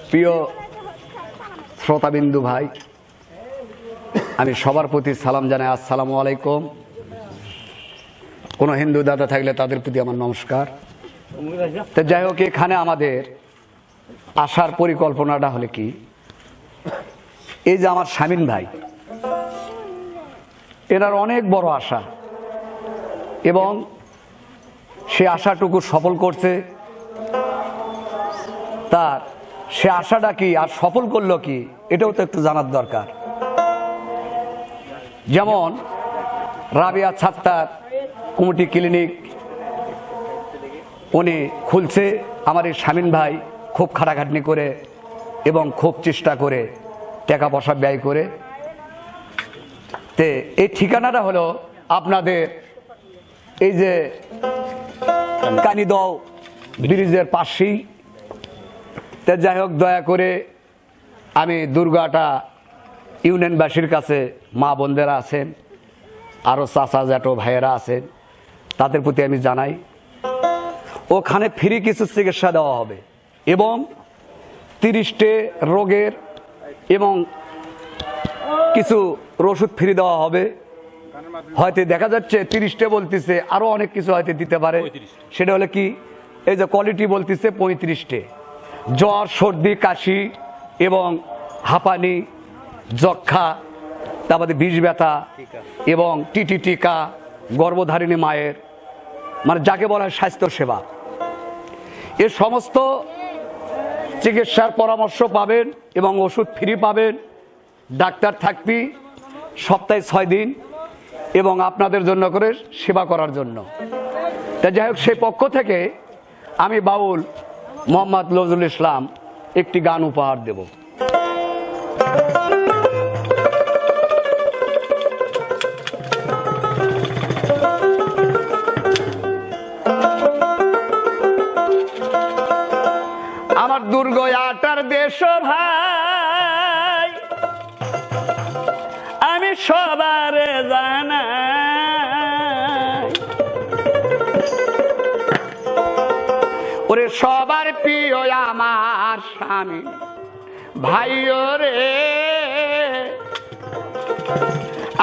প্রিয় শ্রোতাবিন্দু ভাই, আমি সবার প্রতি সালাম জানাই, আসসালামু আলাইকুম। কোনো হিন্দু দাদা থাকলে তাদের প্রতি আমার নমস্কার। তো যাই হোক, এখানে আমাদের আসার পরিকল্পনাটা হলে কি, এই যে আমার শামীম ভাই, এনার অনেক বড় আশা এবং সে আশাটুকু সফল করছে। তার সে আশাটা কি আর সফল করলো কি, এটাও তো একটু জানার দরকার। যেমন রাবিয়া ছাত্তার কমিটি ক্লিনিক উনি খুলছে। আমার এই শামীম ভাই খুব খাটাখাটনি করে এবং খুব চেষ্টা করে টাকা পয়সা ব্যয় করে। তে এই ঠিকানাটা হলো আপনাদের এই যে কানিদহ ব্রিজের পাশেই। তা যাই হোক, দয়া করে আমি দুর্গাটা ইউনিয়নবাসীর কাছে, মা বোনদেরা আছেন, আরও চাচা জ্যাঠো ভাইয়েরা আছেন, তাদের প্রতি আমি জানাই ওখানে ফ্রি কিছু চিকিৎসা দেওয়া হবে এবং 30টে রোগের এবং কিছু ওষুধ ফ্রি দেওয়া হবে। হয়তো দেখা যাচ্ছে 30টে বলতেছে, আরও অনেক কিছু হয়তো দিতে পারে। সেটা হলে কি, এই যে কোয়ালিটি বলতেছে 35টে। জ্বর, সর্দি, কাশি এবং হাঁপানি, যক্ষা, তারপরে বিষ ব্যথা এবং টিটি টিকা, গর্ভধারিণী মায়ের, মানে যাকে বলা হয় স্বাস্থ্য সেবা, এ সমস্ত চিকিৎসার পরামর্শ পাবেন এবং ওষুধ ফ্রি পাবেন। ডাক্তার থাকবি সপ্তাহে 6 দিন এবং আপনাদের জন্য করে সেবা করার জন্য। তা যাই হোক, সেই পক্ষ থেকে আমি বাউল মোহাম্মদ নজরুল ইসলাম একটি গান উপহার দেব। আমার দুর্গয়াটার দেশ ভাই, আমি সবার জানাই, ওরে সবার প্রিয় আমার স্বামী ভাই রে,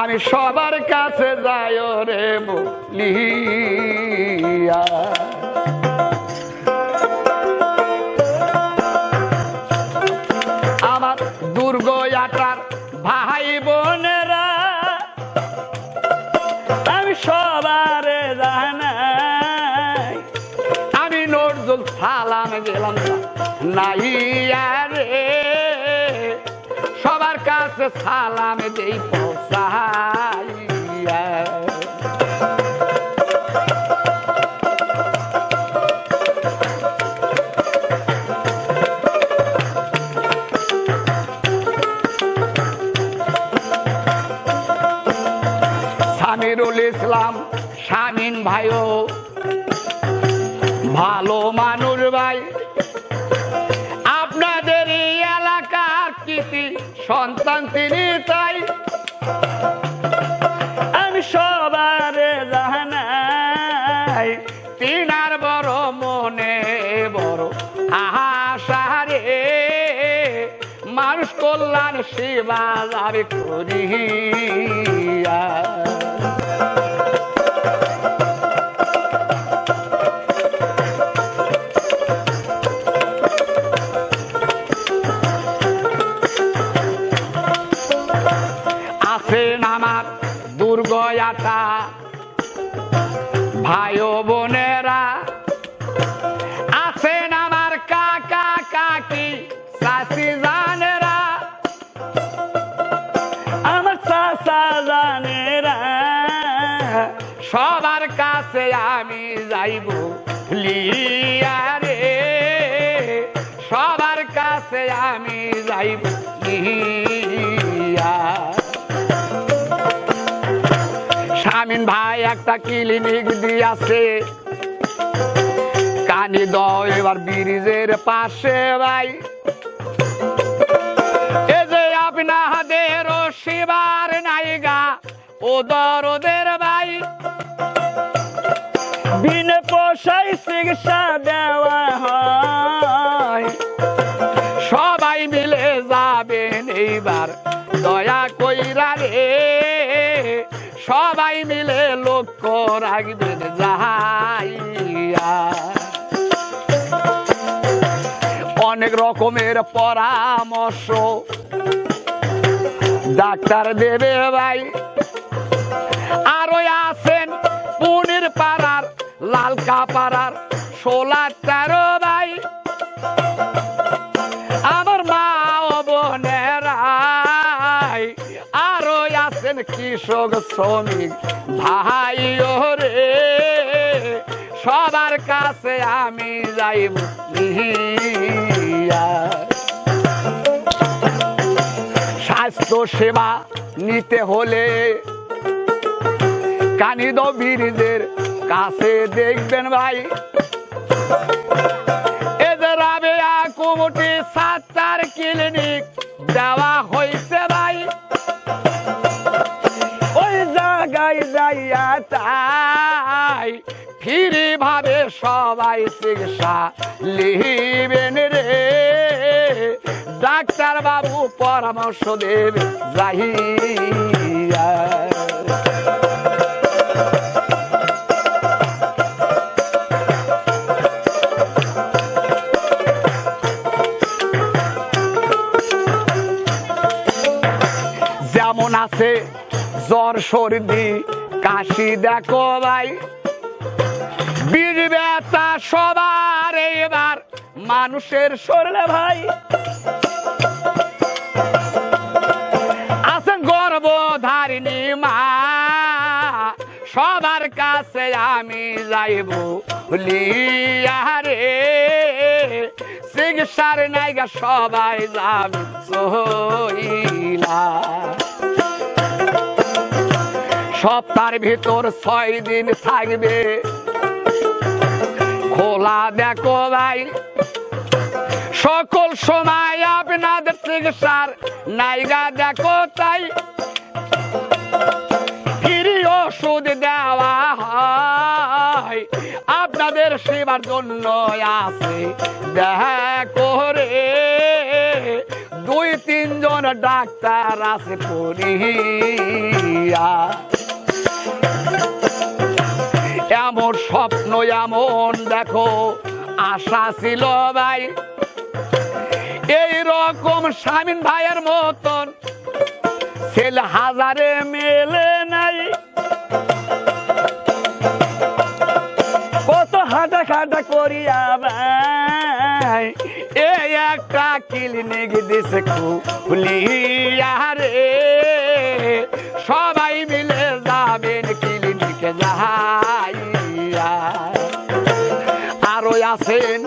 আমি সবার কাছে যাই রে বলিয়া। আমার দুর্গয়াটার ভাই বোনেরা, আমি সবার জানাই, আমি নজরুল সালাম গেলাম নাইয়া রে, সবার কাছে সালাম দেই পৌঁছাইয়া। সামিরুল ইসলাম শামীম ভাইও ভালো মানুষ ভাই, আপনাদের এলাকার কৃতি সন্তান তিনি, তাই আমি সবার জানাই, তিনার বড় মনে বড় আশা রে, মানুষ কল্যাণ সেবা যাবে করিয়া। আছেন আমার দুর্গয়াটা ভাই ও বোনেরা, আছেন আমার কাকা কাকি চাচি জানেরা, আমার চাচা জানেরা, সবার কাছে আমি যাইব লিয়া রে, সবার কাছে আমি যাইব লিয়া। শামীম ভাই একটা ক্লিনিক দিয়েছে কানিদহ এবার ব্রিজের পাশে ভাই, এই যে আপনাদের সেবার নাইগা ও দরদের ভাই, বিনা পয়সায় চিকিৎসা দেওয়া হয়, সব সবাই মিলে লক্ষ্য রাখবেন যাইয়া। অনেক রকমের পরামর্শ ডাক্তার দেবে ভাই। আরো আছেন পুনির পাড়ার লালকা পাড়ার 16-13 ভাই। আমার মা ও বোনেরাই আরো আছেন কৃষক শ্রমিক ভাই রে, সবার কাছে আমি যাইব। স্বাস্থ্য সেবা নিতে হলে কানিদ বীরদের কাছে দেখবেন ভাই। এদের রাবেয়া কুমুটি সাত্তার ক্লিনিক দেওয়া হয়েছে ভাই। ওই জায়গায় যাইয়া তাই ফ্রি ভাবে সবাই চিকিৎসা লিবেন রে। ডাক্তার বাবু পরামর্শ দেবে যাইয়া। যেমন আছে জ্বর সর্দি কাশি দেখো ভাই, বীর ব্যথা সবার এবার মানুষের শরীরে ভাই। আছেন গর্ভধারিণী মা, সবার কাছে আমি যাইব লিয়ারে। চিকিৎসার নাইগা সবাই যাবে সইলা। সপ্তাহের ভিতর 6 দিন থাকবে খোলা দেখো ভাই। সকল সময় আপনাদের চিকিৎসার নাইগা দেখো তাই। ফ্রি ওষুধ দেওয়া হয় আপনাদের সেবার জন্য আছে দেখো রে। 2-3 জন ডাক্তার আছে পড়িয়া। এমন স্বপ্ন এমন দেখো আশা ছিল ভাই, এই রকম শামীম ভাইয়ের মতন ছেলে হাজারে মেলে নাই। কত হাঁটা খাটা করিয়া ভাই এই একটা ক্লিনিক দিছে খুলিয়া রে। সবাই মিলে যাবেন ক্লিনিকে যাইয়া। আরো আছেন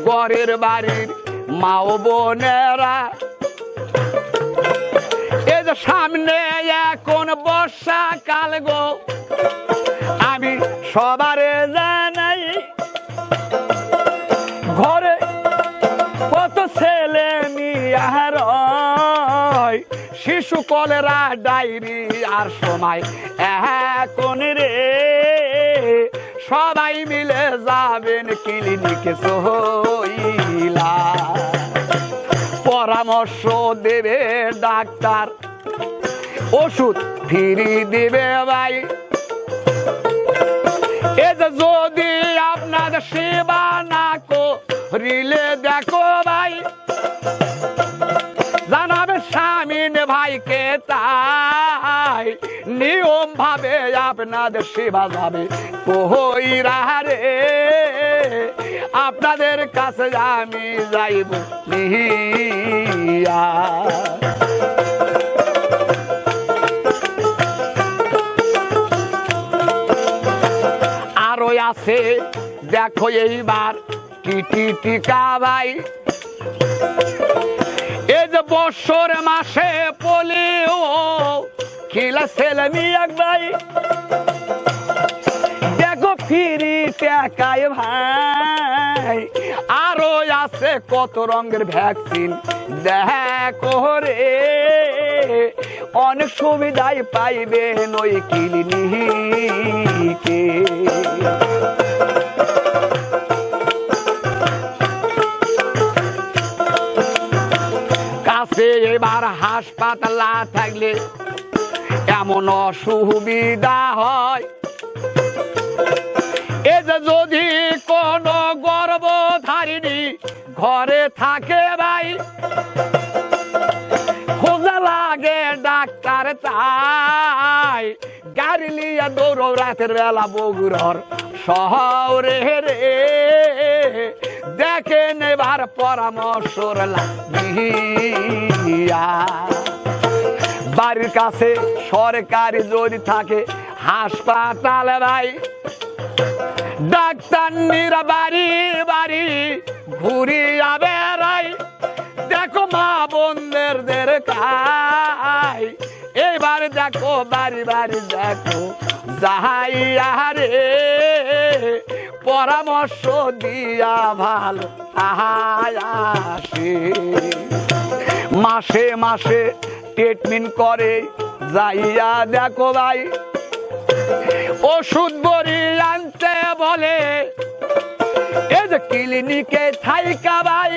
ঘরের বাড়ির মা ও বোনেরা, এই যে সামনে এখন বর্ষাকাল গো, আমি সবারে জানাই ঘরে কত ছেলে মেয়ের শিশু কলেরা ডায়রি আর সময় এখন রে। সবাই মিলে যাবেন ক্লিনিকে সইলা। পরামর্শ দেবে ডাক্তার, ওষুধ ফ্রি দিবে ভাই। এ যে যদি আপনাদের সেবা না করিলে দেখো ভাই, জানাবে শামীম ভাইকে তাই নিয়ম ভাবে আপনাদের সেবা যাবে কইরা রে। আপনাদের কাছে আমি যাইব নিয়া। আরো আছে দেখো এইবার টিটি টিকা ভাই। এই যে বছর মাসে পোলিও খিলা ছেলে মেয়ে ভাই, দেখো ফ্রি টাকায় ভাই। আরো আছে কত রঙের ভ্যাকসিন দেখো রে। অনেক সুবিধাই পাইবেন ওই ক্লিনিকে। কাছে এবার হাসপাতাল থাকলে এমন অসুবিধা হয় এ যে যদি কোনো গর্ভধারিণী ঘরে থাকে ভাই খোঁজা লাগে ডাক্তার তাই গাড়ি লিয়া দৌড় রাতের বেলা বগুড়ার শহরে রে দেখে নেবার পরামর্শ লাগিয়া বাড়ির কাছে সরকারি যদি থাকে হাসপাতাল ভাই ডাক্তার নিরা বাড়ি বাড়ি ঘুরিয়া বেড়াই দেখো মা বোনদের কাই এবার দেখো বাড়ি বাড়ি দেখো যাহাইয়া রে পরামর্শ দিয়া ভালো আসে মাসে মাসে ট্রিটমেন্ট করে যাইয়া দেখো ভাই ওষুধ বড়ি আনতে বলে এই যে ক্লিনিকে থাইকা ভাই